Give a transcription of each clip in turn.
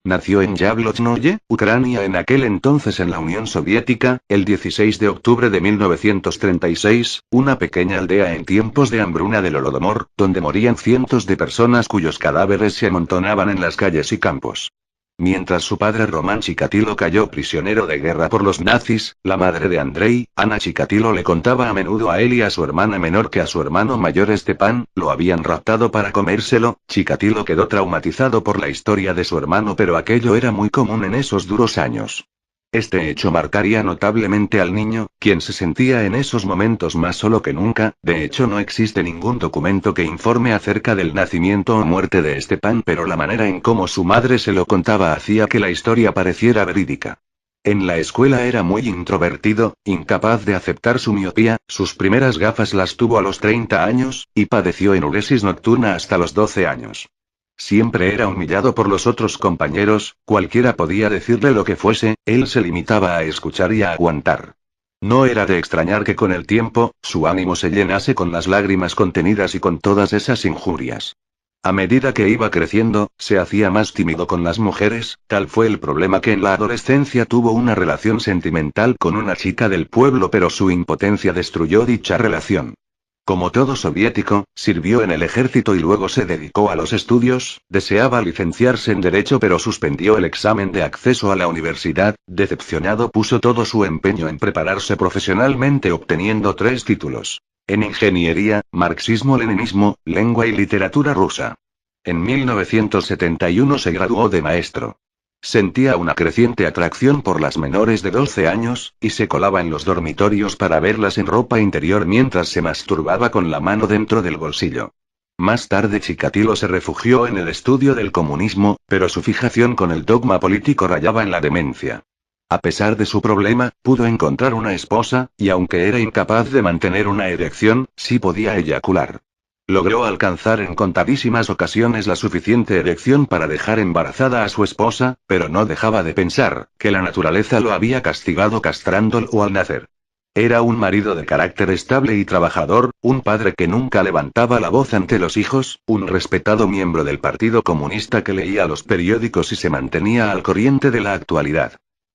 Nació en Yablonnoye, Ucrania, en aquel entonces en la Unión Soviética, el 16 de octubre de 1936, una pequeña aldea en tiempos de hambruna del Holodomor, donde morían cientos de personas cuyos cadáveres se amontonaban en las calles y campos. Mientras su padre Román Chikatilo cayó prisionero de guerra por los nazis, la madre de Andrei, Ana Chikatilo, le contaba a menudo a él y a su hermana menor que a su hermano mayor Stepan lo habían raptado para comérselo. Chikatilo quedó traumatizado por la historia de su hermano, pero aquello era muy común en esos duros años. Este hecho marcaría notablemente al niño, quien se sentía en esos momentos más solo que nunca. De hecho, no existe ningún documento que informe acerca del nacimiento o muerte de Stepan, pero la manera en cómo su madre se lo contaba hacía que la historia pareciera verídica. En la escuela era muy introvertido, incapaz de aceptar su miopía, sus primeras gafas las tuvo a los 30 años, y padeció enuresis nocturna hasta los 12 años. Siempre era humillado por los otros compañeros, cualquiera podía decirle lo que fuese, él se limitaba a escuchar y a aguantar. No era de extrañar que con el tiempo, su ánimo se llenase con las lágrimas contenidas y con todas esas injurias. A medida que iba creciendo, se hacía más tímido con las mujeres. Tal fue el problema que en la adolescencia tuvo una relación sentimental con una chica del pueblo, pero su impotencia destruyó dicha relación. Como todo soviético, sirvió en el ejército y luego se dedicó a los estudios. Deseaba licenciarse en Derecho, pero suspendió el examen de acceso a la universidad. Decepcionado, puso todo su empeño en prepararse profesionalmente, obteniendo 3 títulos: en ingeniería, marxismo-leninismo, lengua y literatura rusa. En 1971 se graduó de maestro. Sentía una creciente atracción por las menores de 12 años, y se colaba en los dormitorios para verlas en ropa interior mientras se masturbaba con la mano dentro del bolsillo. Más tarde Chikatilo se refugió en el estudio del comunismo, pero su fijación con el dogma político rayaba en la demencia. A pesar de su problema, pudo encontrar una esposa, y aunque era incapaz de mantener una erección, sí podía eyacular. Logró alcanzar en contadísimas ocasiones la suficiente erección para dejar embarazada a su esposa, pero no dejaba de pensar que la naturaleza lo había castigado castrándolo al nacer. Era un marido de carácter estable y trabajador, un padre que nunca levantaba la voz ante los hijos, un respetado miembro del Partido Comunista que leía los periódicos y se mantenía al corriente de la actualidad.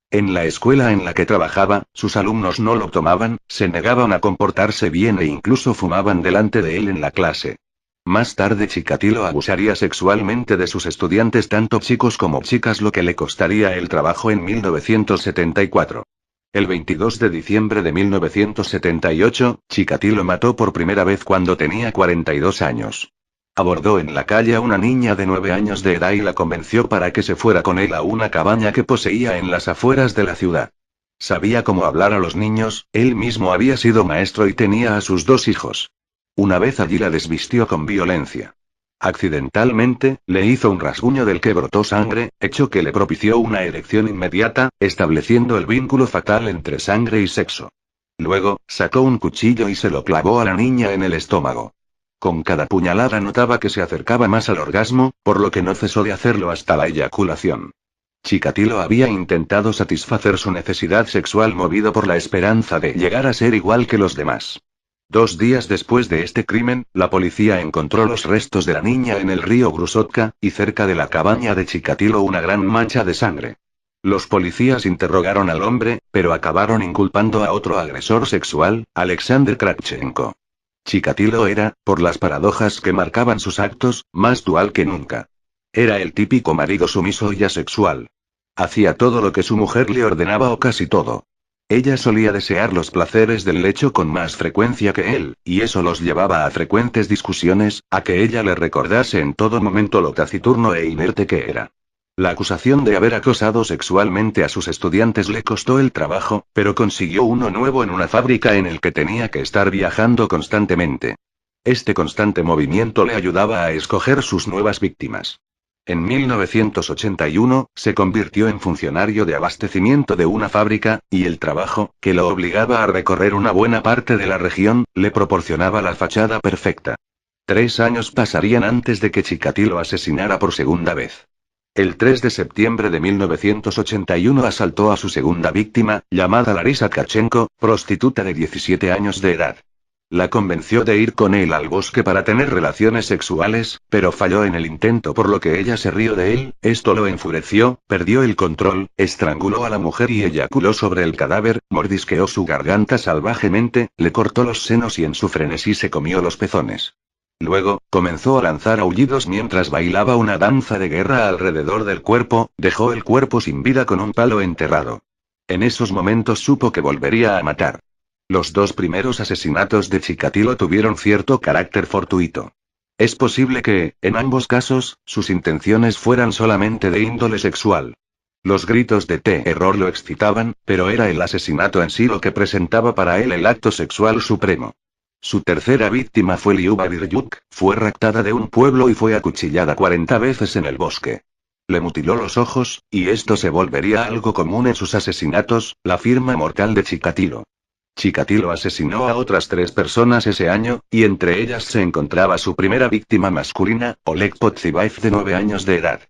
En la escuela en la que trabajaba, sus alumnos no lo tomaban, se negaban a comportarse bien e incluso fumaban delante de él en la clase. Más tarde Chikatilo abusaría sexualmente de sus estudiantes, tanto chicos como chicas, lo que le costaría el trabajo en 1974. El 22 de diciembre de 1978, Chikatilo mató por primera vez cuando tenía 42 años. Abordó en la calle a una niña de 9 años de edad y la convenció para que se fuera con él a una cabaña que poseía en las afueras de la ciudad. Sabía cómo hablar a los niños, él mismo había sido maestro y tenía a sus 2 hijos. Una vez allí la desvistió con violencia. Accidentalmente, le hizo un rasguño del que brotó sangre, hecho que le propició una erección inmediata, estableciendo el vínculo fatal entre sangre y sexo. Luego, sacó un cuchillo y se lo clavó a la niña en el estómago. Con cada puñalada notaba que se acercaba más al orgasmo, por lo que no cesó de hacerlo hasta la eyaculación. Chikatilo había intentado satisfacer su necesidad sexual movido por la esperanza de llegar a ser igual que los demás. 2 días después de este crimen, la policía encontró los restos de la niña en el río Grusotka, y cerca de la cabaña de Chikatilo una gran mancha de sangre. Los policías interrogaron al hombre, pero acabaron inculpando a otro agresor sexual, Alexander Kravchenko. Chikatilo era, por las paradojas que marcaban sus actos, más dual que nunca. Era el típico marido sumiso y asexual. Hacía todo lo que su mujer le ordenaba, o casi todo. Ella solía desear los placeres del lecho con más frecuencia que él, y eso los llevaba a frecuentes discusiones, a que ella le recordase en todo momento lo taciturno e inerte que era. La acusación de haber acosado sexualmente a sus estudiantes le costó el trabajo, pero consiguió uno nuevo en una fábrica en el que tenía que estar viajando constantemente. Este constante movimiento le ayudaba a escoger sus nuevas víctimas. En 1981, se convirtió en funcionario de abastecimiento de una fábrica, y el trabajo, que lo obligaba a recorrer una buena parte de la región, le proporcionaba la fachada perfecta. 3 años pasarían antes de que Chikatilo asesinara por segunda vez. El 3 de septiembre de 1981 asaltó a su segunda víctima, llamada Larisa Tkachenko, prostituta de 17 años de edad. La convenció de ir con él al bosque para tener relaciones sexuales, pero falló en el intento por lo que ella se rió de él, esto lo enfureció, perdió el control, estranguló a la mujer y eyaculó sobre el cadáver, mordisqueó su garganta salvajemente, le cortó los senos y en su frenesí se comió los pezones. Luego, comenzó a lanzar aullidos mientras bailaba una danza de guerra alrededor del cuerpo, dejó el cuerpo sin vida con un palo enterrado. En esos momentos supo que volvería a matar. Los dos primeros asesinatos de Chikatilo tuvieron cierto carácter fortuito. Es posible que, en ambos casos, sus intenciones fueran solamente de índole sexual. Los gritos de terror lo excitaban, pero era el asesinato en sí lo que presentaba para él el acto sexual supremo. Su tercera víctima fue Liuba Biryuk, fue raptada de un pueblo y fue acuchillada 40 veces en el bosque. Le mutiló los ojos, y esto se volvería algo común en sus asesinatos, la firma mortal de Chikatilo. Chikatilo asesinó a otras 3 personas ese año, y entre ellas se encontraba su primera víctima masculina, Oleg Podzibaev de 9 años de edad.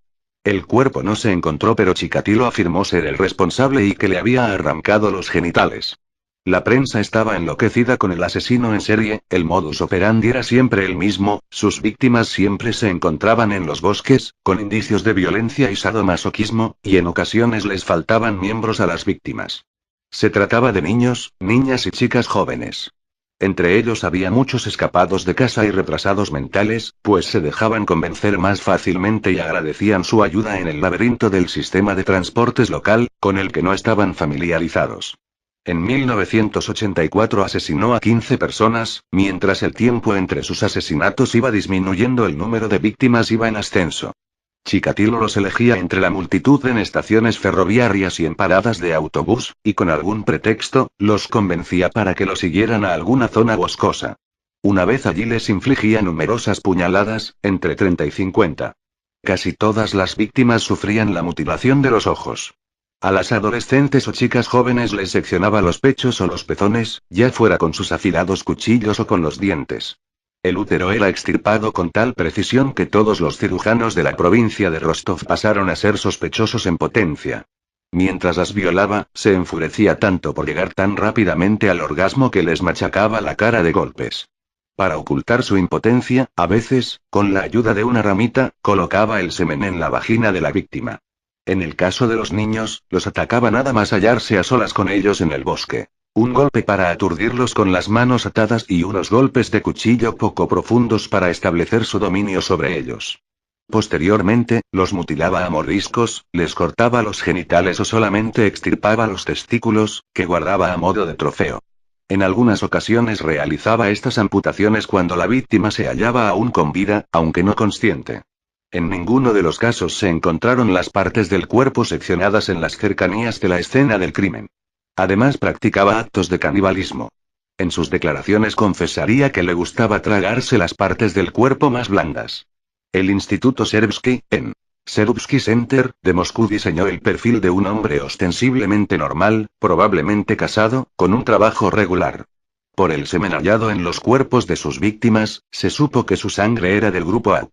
El cuerpo no se encontró pero Chikatilo afirmó ser el responsable y que le había arrancado los genitales. La prensa estaba enloquecida con el asesino en serie, el modus operandi era siempre el mismo, sus víctimas siempre se encontraban en los bosques, con indicios de violencia y sadomasoquismo, y en ocasiones les faltaban miembros a las víctimas. Se trataba de niños, niñas y chicas jóvenes. Entre ellos había muchos escapados de casa y retrasados mentales, pues se dejaban convencer más fácilmente y agradecían su ayuda en el laberinto del sistema de transportes local, con el que no estaban familiarizados. En 1984 asesinó a 15 personas, mientras el tiempo entre sus asesinatos iba disminuyendo, el número de víctimas iba en ascenso. Chikatilo los elegía entre la multitud en estaciones ferroviarias y en paradas de autobús, y con algún pretexto, los convencía para que lo siguieran a alguna zona boscosa. Una vez allí les infligía numerosas puñaladas, entre 30 y 50. Casi todas las víctimas sufrían la mutilación de los ojos. A las adolescentes o chicas jóvenes les seccionaba los pechos o los pezones, ya fuera con sus afilados cuchillos o con los dientes. El útero era extirpado con tal precisión que todos los cirujanos de la provincia de Rostov pasaron a ser sospechosos en potencia. Mientras las violaba, se enfurecía tanto por llegar tan rápidamente al orgasmo que les machacaba la cara de golpes. Para ocultar su impotencia, a veces, con la ayuda de una ramita, colocaba el semen en la vagina de la víctima. En el caso de los niños, los atacaba nada más hallarse a solas con ellos en el bosque. Un golpe para aturdirlos con las manos atadas y unos golpes de cuchillo poco profundos para establecer su dominio sobre ellos. Posteriormente, los mutilaba a mordiscos, les cortaba los genitales o solamente extirpaba los testículos, que guardaba a modo de trofeo. En algunas ocasiones realizaba estas amputaciones cuando la víctima se hallaba aún con vida, aunque no consciente. En ninguno de los casos se encontraron las partes del cuerpo seccionadas en las cercanías de la escena del crimen. Además practicaba actos de canibalismo. En sus declaraciones confesaría que le gustaba tragarse las partes del cuerpo más blandas. El Instituto Serbsky, en Serbsky Center, de Moscú diseñó el perfil de un hombre ostensiblemente normal, probablemente casado, con un trabajo regular. Por el semen hallado en los cuerpos de sus víctimas, se supo que su sangre era del grupo A.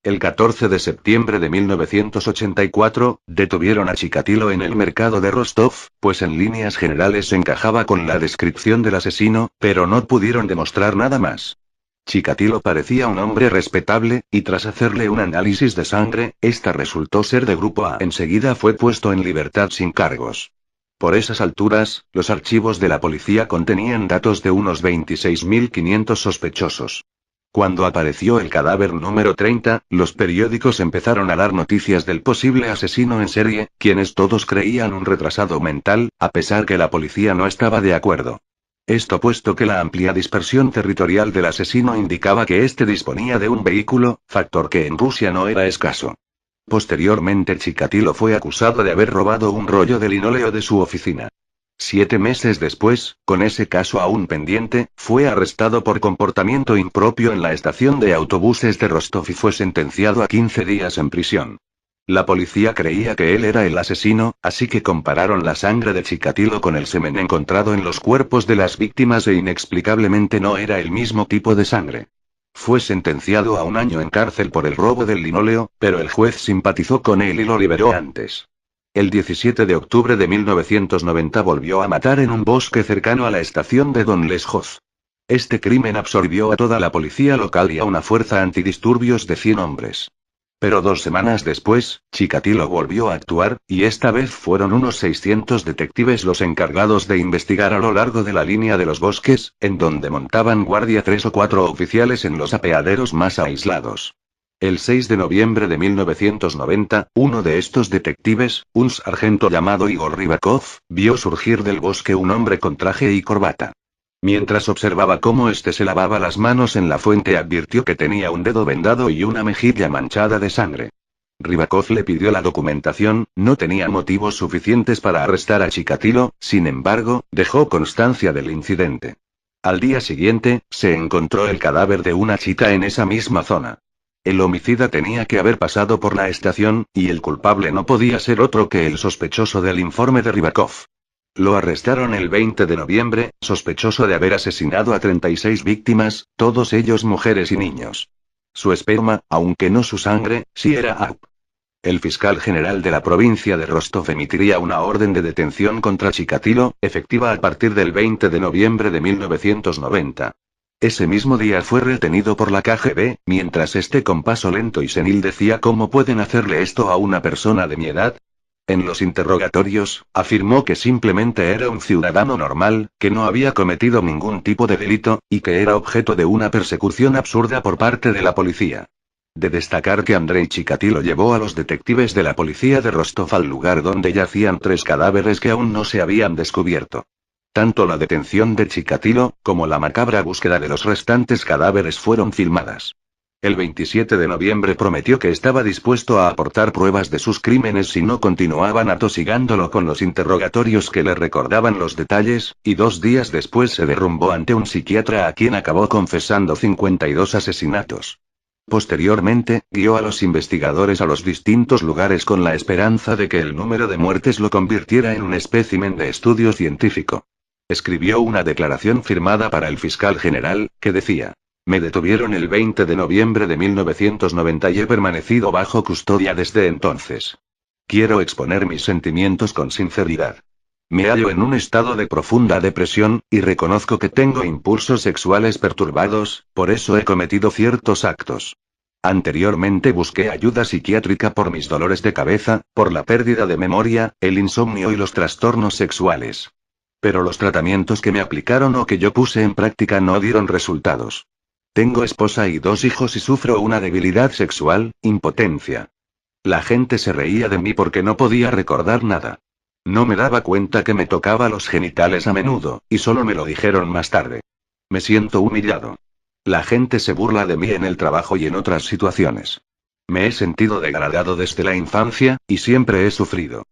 El 14 de septiembre de 1984, detuvieron a Chikatilo en el mercado de Rostov, pues en líneas generales encajaba con la descripción del asesino, pero no pudieron demostrar nada más. Chikatilo parecía un hombre respetable, y tras hacerle un análisis de sangre, esta resultó ser de grupo A. Enseguida fue puesto en libertad sin cargos. Por esas alturas, los archivos de la policía contenían datos de unos 26.500 sospechosos. Cuando apareció el cadáver número 30, los periódicos empezaron a dar noticias del posible asesino en serie, quienes todos creían un retrasado mental, a pesar que la policía no estaba de acuerdo. Esto puesto que la amplia dispersión territorial del asesino indicaba que éste disponía de un vehículo, factor que en Rusia no era escaso. Posteriormente Chikatilo fue acusado de haber robado un rollo de linóleo de su oficina. 7 meses después, con ese caso aún pendiente, fue arrestado por comportamiento impropio en la estación de autobuses de Rostov y fue sentenciado a 15 días en prisión. La policía creía que él era el asesino, así que compararon la sangre de Chikatilo con el semen encontrado en los cuerpos de las víctimas e inexplicablemente no era el mismo tipo de sangre. Fue sentenciado a 1 año en cárcel por el robo del linóleo, pero el juez simpatizó con él y lo liberó antes. El 17 de octubre de 1990 volvió a matar en un bosque cercano a la estación de Don Leshov. Este crimen absorbió a toda la policía local y a una fuerza antidisturbios de 100 hombres. Pero 2 semanas después, Chikatilo volvió a actuar, y esta vez fueron unos 600 detectives los encargados de investigar a lo largo de la línea de los bosques, en donde montaban guardia 3 o 4 oficiales en los apeaderos más aislados. El 6 de noviembre de 1990, uno de estos detectives, un sargento llamado Igor Rybakov, vio surgir del bosque un hombre con traje y corbata. Mientras observaba cómo este se lavaba las manos en la fuente, advirtió que tenía un dedo vendado y una mejilla manchada de sangre. Rybakov le pidió la documentación, no tenía motivos suficientes para arrestar a Chikatilo, sin embargo, dejó constancia del incidente. Al día siguiente, se encontró el cadáver de una chica en esa misma zona. El homicida tenía que haber pasado por la estación, y el culpable no podía ser otro que el sospechoso del informe de Rybakov. Lo arrestaron el 20 de noviembre, sospechoso de haber asesinado a 36 víctimas, todos ellos mujeres y niños. Su esperma, aunque no su sangre, sí era AUP. El fiscal general de la provincia de Rostov emitiría una orden de detención contra Chikatilo, efectiva a partir del 20 de noviembre de 1990. Ese mismo día fue retenido por la KGB, mientras este con paso lento y senil decía cómo pueden hacerle esto a una persona de mi edad. En los interrogatorios, afirmó que simplemente era un ciudadano normal, que no había cometido ningún tipo de delito, y que era objeto de una persecución absurda por parte de la policía. De destacar que Andrei Chikatilo llevó a los detectives de la policía de Rostov al lugar donde yacían 3 cadáveres que aún no se habían descubierto. Tanto la detención de Chikatilo, como la macabra búsqueda de los restantes cadáveres fueron filmadas. El 27 de noviembre prometió que estaba dispuesto a aportar pruebas de sus crímenes si no continuaban atosigándolo con los interrogatorios que le recordaban los detalles, y 2 días después se derrumbó ante un psiquiatra a quien acabó confesando 52 asesinatos. Posteriormente, guió a los investigadores a los distintos lugares con la esperanza de que el número de muertes lo convirtiera en un espécimen de estudio científico. Escribió una declaración firmada para el fiscal general, que decía: me detuvieron el 20 de noviembre de 1990 y he permanecido bajo custodia desde entonces. Quiero exponer mis sentimientos con sinceridad. Me hallo en un estado de profunda depresión, y reconozco que tengo impulsos sexuales perturbados, por eso he cometido ciertos actos. Anteriormente busqué ayuda psiquiátrica por mis dolores de cabeza, por la pérdida de memoria, el insomnio y los trastornos sexuales. Pero los tratamientos que me aplicaron o que yo puse en práctica no dieron resultados. Tengo esposa y 2 hijos y sufro una debilidad sexual, impotencia. La gente se reía de mí porque no podía recordar nada. No me daba cuenta que me tocaba los genitales a menudo, y solo me lo dijeron más tarde. Me siento humillado. La gente se burla de mí en el trabajo y en otras situaciones. Me he sentido degradado desde la infancia, y siempre he sufrido.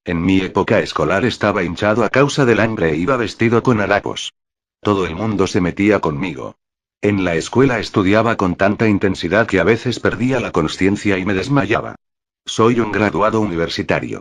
En mi época escolar estaba hinchado a causa del hambre e iba vestido con harapos. Todo el mundo se metía conmigo. En la escuela estudiaba con tanta intensidad que a veces perdía la consciencia y me desmayaba. Soy un graduado universitario.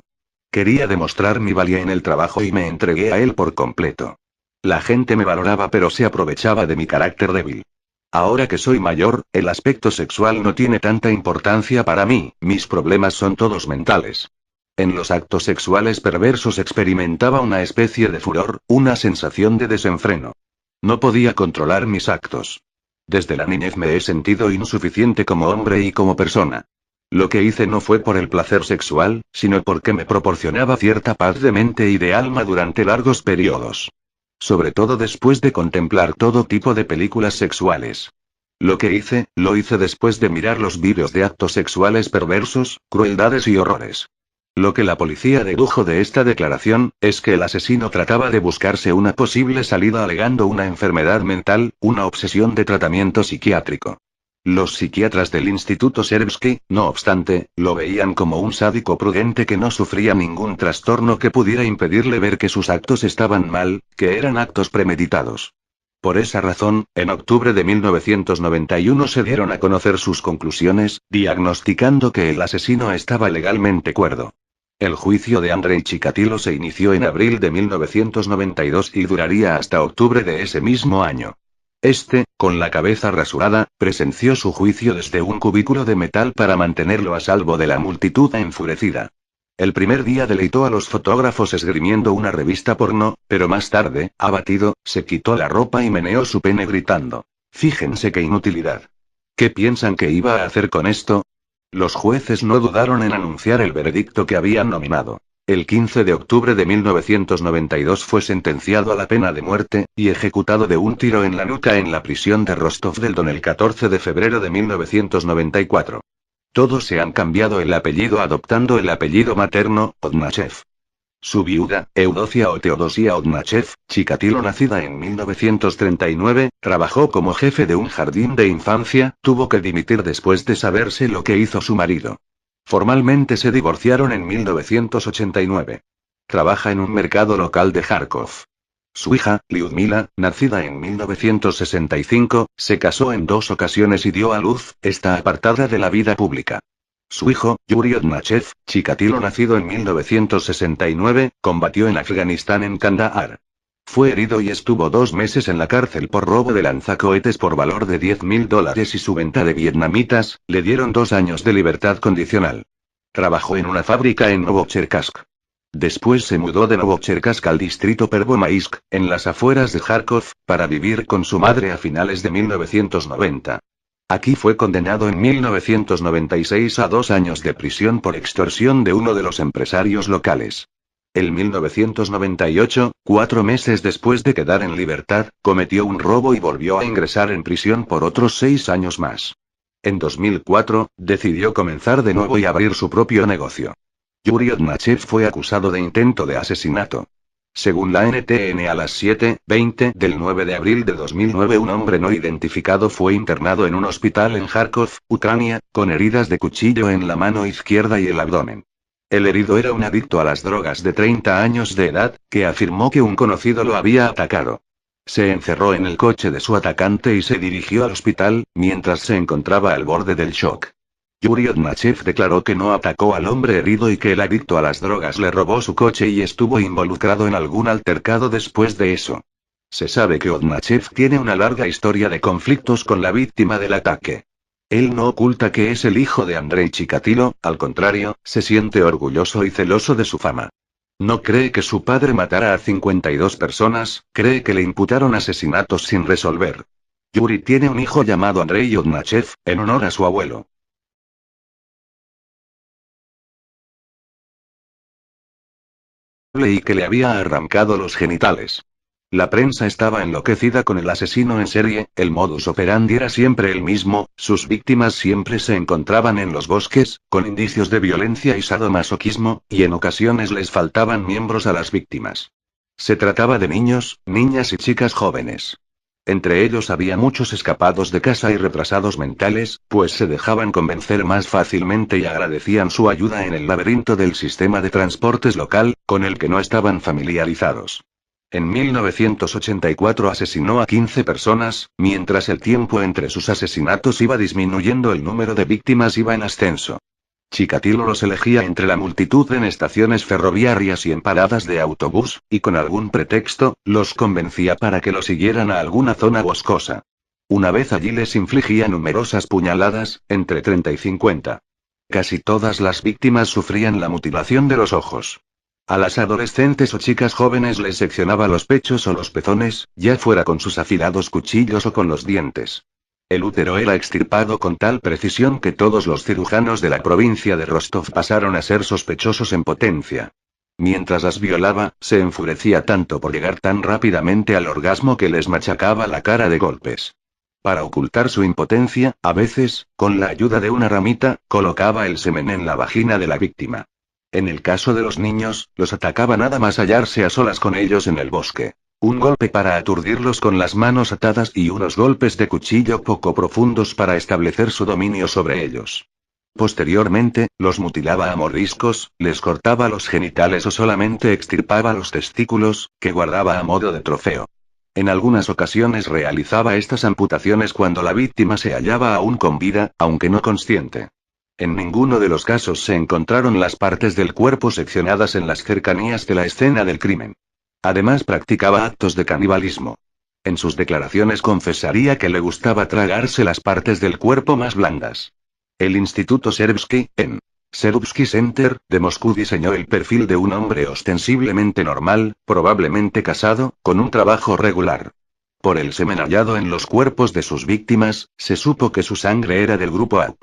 Quería demostrar mi valía en el trabajo y me entregué a él por completo. La gente me valoraba pero se aprovechaba de mi carácter débil. Ahora que soy mayor, el aspecto sexual no tiene tanta importancia para mí, mis problemas son todos mentales. En los actos sexuales perversos experimentaba una especie de furor, una sensación de desenfreno. No podía controlar mis actos. Desde la niñez me he sentido insuficiente como hombre y como persona. Lo que hice no fue por el placer sexual, sino porque me proporcionaba cierta paz de mente y de alma durante largos periodos. Sobre todo después de contemplar todo tipo de películas sexuales. Lo que hice, lo hice después de mirar los vídeos de actos sexuales perversos, crueldades y horrores. Lo que la policía dedujo de esta declaración, es que el asesino trataba de buscarse una posible salida alegando una enfermedad mental, una obsesión de tratamiento psiquiátrico. Los psiquiatras del Instituto Serbsky, no obstante, lo veían como un sádico prudente que no sufría ningún trastorno que pudiera impedirle ver que sus actos estaban mal, que eran actos premeditados. Por esa razón, en octubre de 1991 se dieron a conocer sus conclusiones, diagnosticando que el asesino estaba legalmente cuerdo. El juicio de Andrei Chikatilo se inició en abril de 1992 y duraría hasta octubre de ese mismo año. Con la cabeza rasurada, presenció su juicio desde un cubículo de metal para mantenerlo a salvo de la multitud enfurecida. El primer día deleitó a los fotógrafos esgrimiendo una revista porno, pero más tarde, abatido, se quitó la ropa y meneó su pene gritando: «Fíjense qué inutilidad. ¿Qué piensan que iba a hacer con esto?». Los jueces no dudaron en anunciar el veredicto que habían nominado. El 15 de octubre de 1992 fue sentenciado a la pena de muerte, y ejecutado de un tiro en la nuca en la prisión de Rostov-del-Don el 14 de febrero de 1994. Todos se han cambiado el apellido adoptando el apellido materno, Odnachev. Su viuda, Eudocia o Teodosia Odnachev, Chikatilo, nacida en 1939, trabajó como jefe de un jardín de infancia, tuvo que dimitir después de saberse lo que hizo su marido. Formalmente se divorciaron en 1989. Trabaja en un mercado local de Kharkov. Su hija, Lyudmila, nacida en 1965, se casó en 2 ocasiones y dio a luz, está apartada de la vida pública. Su hijo, Yuri Odnachev, Chikatilo, nacido en 1969, combatió en Afganistán en Kandahar. Fue herido y estuvo 2 meses en la cárcel por robo de lanzacohetes por valor de $10.000 y su venta de vietnamitas, le dieron 2 años de libertad condicional. Trabajó en una fábrica en Novocherkassk. Después se mudó de Novocherkassk al distrito Pervomaisk, en las afueras de Kharkov, para vivir con su madre a finales de 1990. Aquí fue condenado en 1996 a 2 años de prisión por extorsión de uno de los empresarios locales. En 1998, 4 meses después de quedar en libertad, cometió un robo y volvió a ingresar en prisión por otros 6 años más. En 2004, decidió comenzar de nuevo y abrir su propio negocio. Yuri Odnachev fue acusado de intento de asesinato. Según la NTN, a las 7:20 del 9 de abril de 2009, un hombre no identificado fue internado en un hospital en Kharkov, Ucrania, con heridas de cuchillo en la mano izquierda y el abdomen. El herido era un adicto a las drogas de 30 años de edad, que afirmó que un conocido lo había atacado. Se encerró en el coche de su atacante y se dirigió al hospital, mientras se encontraba al borde del shock. Yuri Odnachev declaró que no atacó al hombre herido y que el adicto a las drogas le robó su coche y estuvo involucrado en algún altercado después de eso. Se sabe que Odnachev tiene una larga historia de conflictos con la víctima del ataque. Él no oculta que es el hijo de Andrei Chikatilo, al contrario, se siente orgulloso y celoso de su fama. No cree que su padre matara a 52 personas, cree que le imputaron asesinatos sin resolver. Yuri tiene un hijo llamado Andrei Odnachev, en honor a su abuelo. Y que le había arrancado los genitales. La prensa estaba enloquecida con el asesino en serie, el modus operandi era siempre el mismo, sus víctimas siempre se encontraban en los bosques, con indicios de violencia y sadomasoquismo, y en ocasiones les faltaban miembros a las víctimas. Se trataba de niños, niñas y chicas jóvenes. Entre ellos había muchos escapados de casa y retrasados mentales, pues se dejaban convencer más fácilmente y agradecían su ayuda en el laberinto del sistema de transportes local, con el que no estaban familiarizados. En 1984 asesinó a 15 personas, mientras el tiempo entre sus asesinatos iba disminuyendo, el número de víctimas iba en ascenso. Chikatilo los elegía entre la multitud en estaciones ferroviarias y en paradas de autobús, y con algún pretexto, los convencía para que lo siguieran a alguna zona boscosa. Una vez allí les infligía numerosas puñaladas, entre 30 y 50. Casi todas las víctimas sufrían la mutilación de los ojos. A las adolescentes o chicas jóvenes les seccionaba los pechos o los pezones, ya fuera con sus afilados cuchillos o con los dientes. El útero era extirpado con tal precisión que todos los cirujanos de la provincia de Rostov pasaron a ser sospechosos en potencia. Mientras las violaba, se enfurecía tanto por llegar tan rápidamente al orgasmo que les machacaba la cara de golpes. Para ocultar su impotencia, a veces, con la ayuda de una ramita, colocaba el semen en la vagina de la víctima. En el caso de los niños, los atacaba nada más hallarse a solas con ellos en el bosque. Un golpe para aturdirlos con las manos atadas y unos golpes de cuchillo poco profundos para establecer su dominio sobre ellos. Posteriormente, los mutilaba a mordiscos, les cortaba los genitales o solamente extirpaba los testículos, que guardaba a modo de trofeo. En algunas ocasiones realizaba estas amputaciones cuando la víctima se hallaba aún con vida, aunque no consciente. En ninguno de los casos se encontraron las partes del cuerpo seccionadas en las cercanías de la escena del crimen. Además practicaba actos de canibalismo. En sus declaraciones confesaría que le gustaba tragarse las partes del cuerpo más blandas. El Instituto Serbsky, en Cherubsky Center, de Moscú diseñó el perfil de un hombre ostensiblemente normal, probablemente casado, con un trabajo regular. Por el semen hallado en los cuerpos de sus víctimas, se supo que su sangre era del grupo A.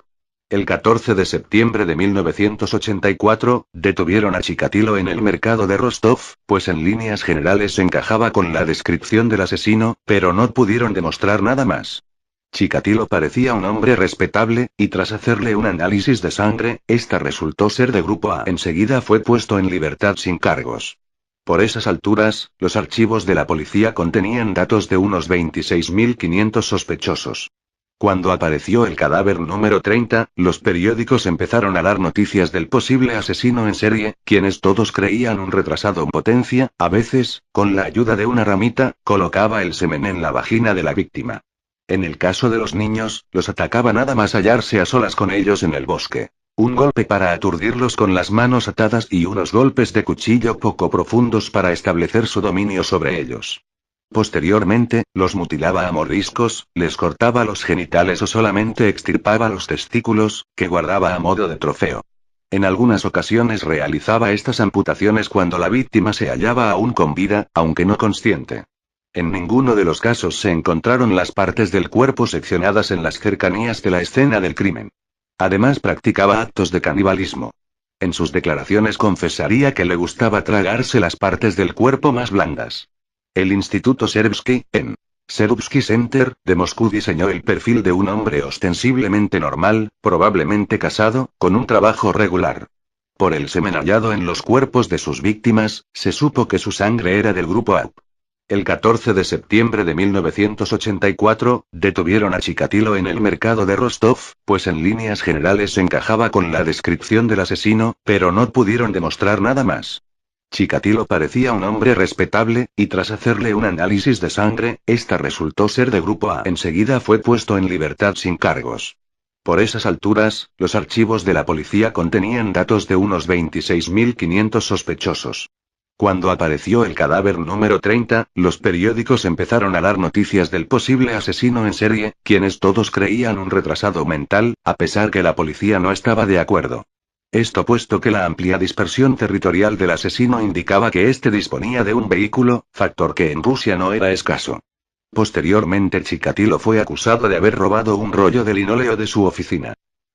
El 14 de septiembre de 1984, detuvieron a Chikatilo en el mercado de Rostov, pues en líneas generales encajaba con la descripción del asesino, pero no pudieron demostrar nada más. Chikatilo parecía un hombre respetable, y tras hacerle un análisis de sangre, esta resultó ser de grupo A. Enseguida fue puesto en libertad sin cargos. Por esas alturas, los archivos de la policía contenían datos de unos 26.500 sospechosos. Cuando apareció el cadáver número 30, los periódicos empezaron a dar noticias del posible asesino en serie, quienes todos creían un retrasado en potencia, a veces, con la ayuda de una ramita, colocaba el semen en la vagina de la víctima. En el caso de los niños, los atacaba nada más hallarse a solas con ellos en el bosque. Un golpe para aturdirlos con las manos atadas y unos golpes de cuchillo poco profundos para establecer su dominio sobre ellos. Posteriormente, los mutilaba a mordiscos, les cortaba los genitales o solamente extirpaba los testículos, que guardaba a modo de trofeo. En algunas ocasiones realizaba estas amputaciones cuando la víctima se hallaba aún con vida, aunque no consciente. En ninguno de los casos se encontraron las partes del cuerpo seccionadas en las cercanías de la escena del crimen. Además practicaba actos de canibalismo. En sus declaraciones confesaría que le gustaba tragarse las partes del cuerpo más blandas. El Instituto Cherubsky, en Cherubsky Center, de Moscú diseñó el perfil de un hombre ostensiblemente normal, probablemente casado, con un trabajo regular. Por el semen hallado en los cuerpos de sus víctimas, se supo que su sangre era del grupo A. El 14 de septiembre de 1984, detuvieron a Chikatilo en el mercado de Rostov, pues en líneas generales encajaba con la descripción del asesino, pero no pudieron demostrar nada más. Chikatilo parecía un hombre respetable, y tras hacerle un análisis de sangre, esta resultó ser de grupo A. Enseguida fue puesto en libertad sin cargos. Por esas alturas, los archivos de la policía contenían datos de unos 26.500 sospechosos. Cuando apareció el cadáver número 30, los periódicos empezaron a dar noticias del posible asesino en serie, quienes todos creían un retrasado mental, a pesar que la policía no estaba de acuerdo. Esto puesto que la amplia dispersión territorial del asesino indicaba que éste disponía de un vehículo, factor que en Rusia no era escaso. Posteriormente Chikatilo fue acusado de haber robado un rollo de linóleo de su oficina.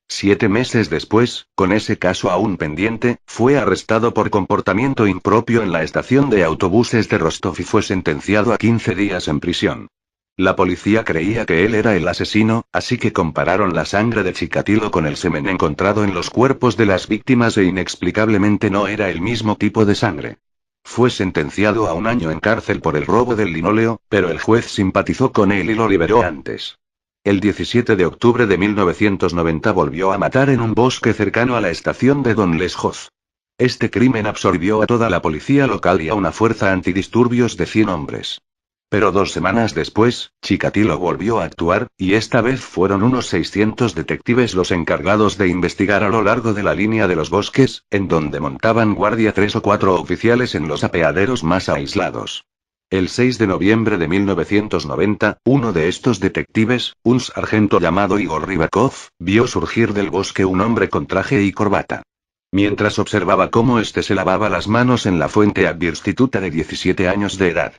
7 meses después, con ese caso aún pendiente, fue arrestado por comportamiento impropio en la estación de autobuses de Rostov y fue sentenciado a 15 días en prisión. La policía creía que él era el asesino, así que compararon la sangre de Chikatilo con el semen encontrado en los cuerpos de las víctimas e inexplicablemente no era el mismo tipo de sangre. Fue sentenciado a 1 año en cárcel por el robo del linóleo, pero el juez simpatizó con él y lo liberó antes. El 17 de octubre de 1990 volvió a matar en un bosque cercano a la estación de Don Leshoz. Este crimen absorbió a toda la policía local y a una fuerza antidisturbios de 100 hombres. Pero 2 semanas después, Chikatilo volvió a actuar, y esta vez fueron unos 600 detectives los encargados de investigar a lo largo de la línea de los bosques, en donde montaban guardia 3 o 4 oficiales en los apeaderos más aislados. El 6 de noviembre de 1990, uno de estos detectives, un sargento llamado Igor Rybakov, vio surgir del bosque un hombre con traje y corbata. Mientras observaba cómo este se lavaba las manos en la fuente Agvirstituta de 17 años de edad.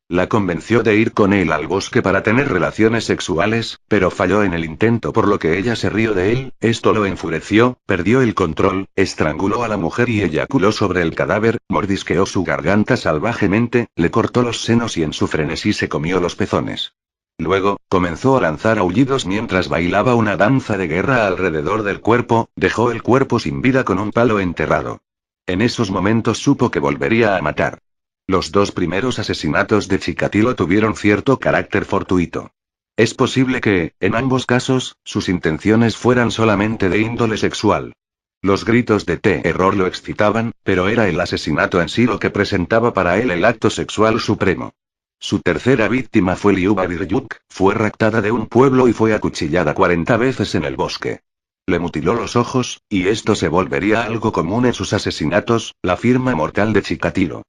La convenció de ir con él al bosque para tener relaciones sexuales, pero falló en el intento por lo que ella se rió de él, esto lo enfureció, perdió el control, estranguló a la mujer y eyaculó sobre el cadáver, mordisqueó su garganta salvajemente, le cortó los senos y en su frenesí se comió los pezones. Luego, comenzó a lanzar aullidos mientras bailaba una danza de guerra alrededor del cuerpo, dejó el cuerpo sin vida con un palo enterrado. En esos momentos supo que volvería a matar. Los 2 primeros asesinatos de Chikatilo tuvieron cierto carácter fortuito. Es posible que, en ambos casos, sus intenciones fueran solamente de índole sexual. Los gritos de terror lo excitaban, pero era el asesinato en sí lo que presentaba para él el acto sexual supremo. Su tercera víctima fue Liuba Biryuk, fue raptada de un pueblo y fue acuchillada 40 veces en el bosque. Le mutiló los ojos, y esto se volvería algo común en sus asesinatos, la firma mortal de Chikatilo.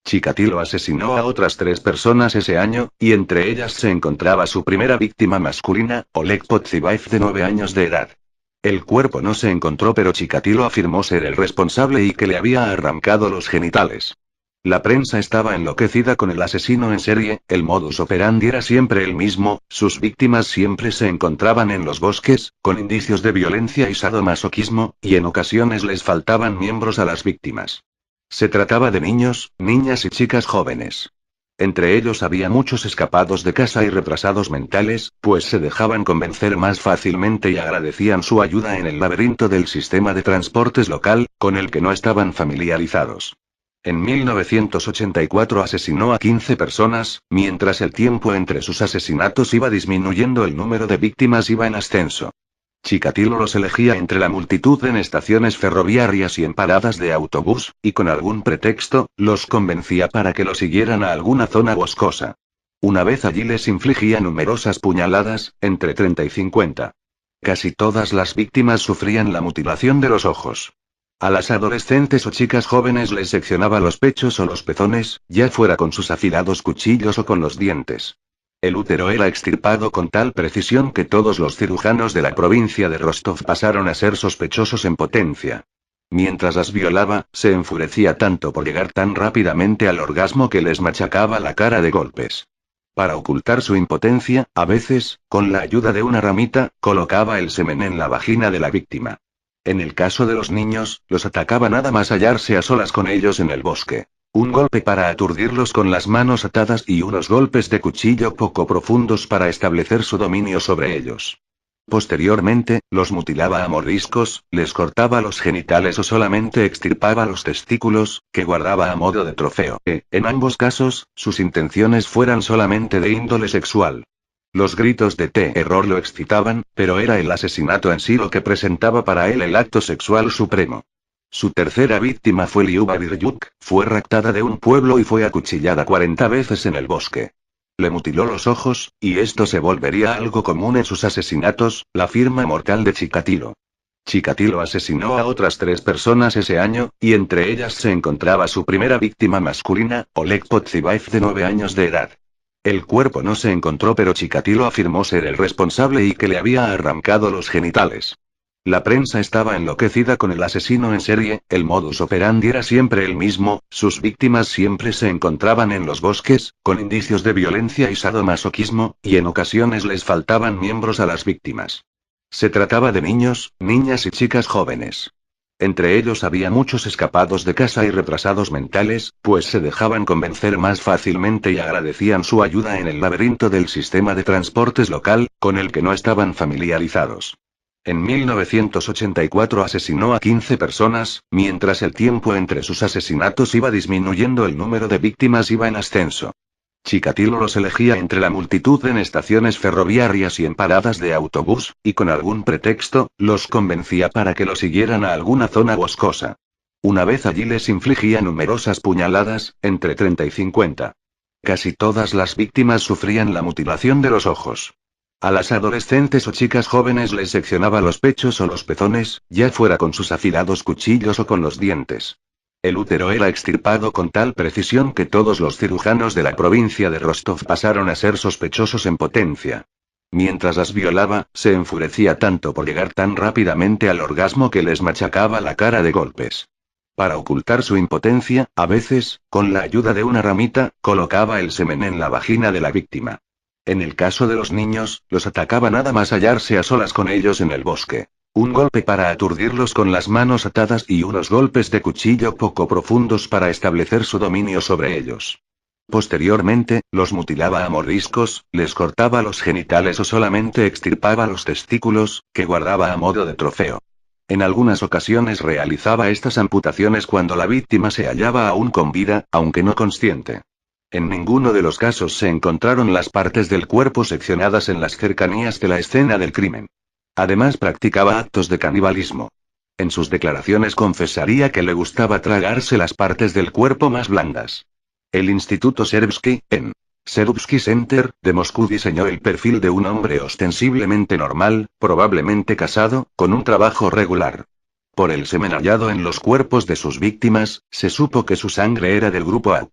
Chikatilo asesinó a otras 3 personas ese año, y entre ellas se encontraba su primera víctima masculina, Oleg Podzibaev de 9 años de edad. El cuerpo no se encontró, pero Chikatilo afirmó ser el responsable y que le había arrancado los genitales. La prensa estaba enloquecida con el asesino en serie. El modus operandi era siempre el mismo, sus víctimas siempre se encontraban en los bosques, con indicios de violencia y sadomasoquismo, y en ocasiones les faltaban miembros a las víctimas. Se trataba de niños, niñas y chicas jóvenes. Entre ellos había muchos escapados de casa y retrasados mentales, pues se dejaban convencer más fácilmente y agradecían su ayuda en el laberinto del sistema de transportes local, con el que no estaban familiarizados. En 1984 asesinó a 15 personas, mientras el tiempo entre sus asesinatos iba disminuyendo, el número de víctimas iba en ascenso. Chikatilo los elegía entre la multitud en estaciones ferroviarias y en paradas de autobús, y con algún pretexto, los convencía para que lo siguieran a alguna zona boscosa. Una vez allí les infligía numerosas puñaladas, entre 30 y 50. Casi todas las víctimas sufrían la mutilación de los ojos. A las adolescentes o chicas jóvenes les seccionaba los pechos o los pezones, ya fuera con sus afilados cuchillos o con los dientes. El útero era extirpado con tal precisión que todos los cirujanos de la provincia de Rostov pasaron a ser sospechosos en potencia. Mientras las violaba, se enfurecía tanto por llegar tan rápidamente al orgasmo que les machacaba la cara de golpes. Para ocultar su impotencia, a veces, con la ayuda de una ramita, colocaba el semen en la vagina de la víctima. En el caso de los niños, los atacaba nada más hallarse a solas con ellos en el bosque. Un golpe para aturdirlos con las manos atadas y unos golpes de cuchillo poco profundos para establecer su dominio sobre ellos. Posteriormente, los mutilaba a mordiscos, les cortaba los genitales o solamente extirpaba los testículos, que guardaba a modo de trofeo. En ambos casos, sus intenciones fueran solamente de índole sexual. Los gritos de terror lo excitaban, pero era el asesinato en sí lo que presentaba para él el acto sexual supremo. Su tercera víctima fue Liuba Biryuk, fue raptada de un pueblo y fue acuchillada 40 veces en el bosque. Le mutiló los ojos, y esto se volvería algo común en sus asesinatos, la firma mortal de Chikatilo. Chikatilo asesinó a otras 3 personas ese año, y entre ellas se encontraba su primera víctima masculina, Oleg Potsibaev, de 9 años de edad. El cuerpo no se encontró, pero Chikatilo afirmó ser el responsable y que le había arrancado los genitales. La prensa estaba enloquecida con el asesino en serie. El modus operandi era siempre el mismo, sus víctimas siempre se encontraban en los bosques, con indicios de violencia y sadomasoquismo, y en ocasiones les faltaban miembros a las víctimas. Se trataba de niños, niñas y chicas jóvenes. Entre ellos había muchos escapados de casa y retrasados mentales, pues se dejaban convencer más fácilmente y agradecían su ayuda en el laberinto del sistema de transportes local, con el que no estaban familiarizados. En 1984 asesinó a 15 personas, mientras el tiempo entre sus asesinatos iba disminuyendo, el número de víctimas iba en ascenso. Chikatilo los elegía entre la multitud en estaciones ferroviarias y en paradas de autobús, y con algún pretexto, los convencía para que lo siguieran a alguna zona boscosa. Una vez allí les infligía numerosas puñaladas, entre 30 y 50. Casi todas las víctimas sufrían la mutilación de los ojos. A las adolescentes o chicas jóvenes les seccionaba los pechos o los pezones, ya fuera con sus afilados cuchillos o con los dientes. El útero era extirpado con tal precisión que todos los cirujanos de la provincia de Rostov pasaron a ser sospechosos en potencia. Mientras las violaba, se enfurecía tanto por llegar tan rápidamente al orgasmo que les machacaba la cara de golpes. Para ocultar su impotencia, a veces, con la ayuda de una ramita, colocaba el semen en la vagina de la víctima. En el caso de los niños, los atacaba nada más hallarse a solas con ellos en el bosque. Un golpe para aturdirlos con las manos atadas y unos golpes de cuchillo poco profundos para establecer su dominio sobre ellos. Posteriormente, los mutilaba a mordiscos, les cortaba los genitales o solamente extirpaba los testículos, que guardaba a modo de trofeo. En algunas ocasiones realizaba estas amputaciones cuando la víctima se hallaba aún con vida, aunque no consciente. En ninguno de los casos se encontraron las partes del cuerpo seccionadas en las cercanías de la escena del crimen. Además practicaba actos de canibalismo. En sus declaraciones confesaría que le gustaba tragarse las partes del cuerpo más blandas. El Instituto Serbsky, en Serbsky Center, de Moscú diseñó el perfil de un hombre ostensiblemente normal, probablemente casado, con un trabajo regular. Por el semen hallado en los cuerpos de sus víctimas, se supo que su sangre era del grupo A.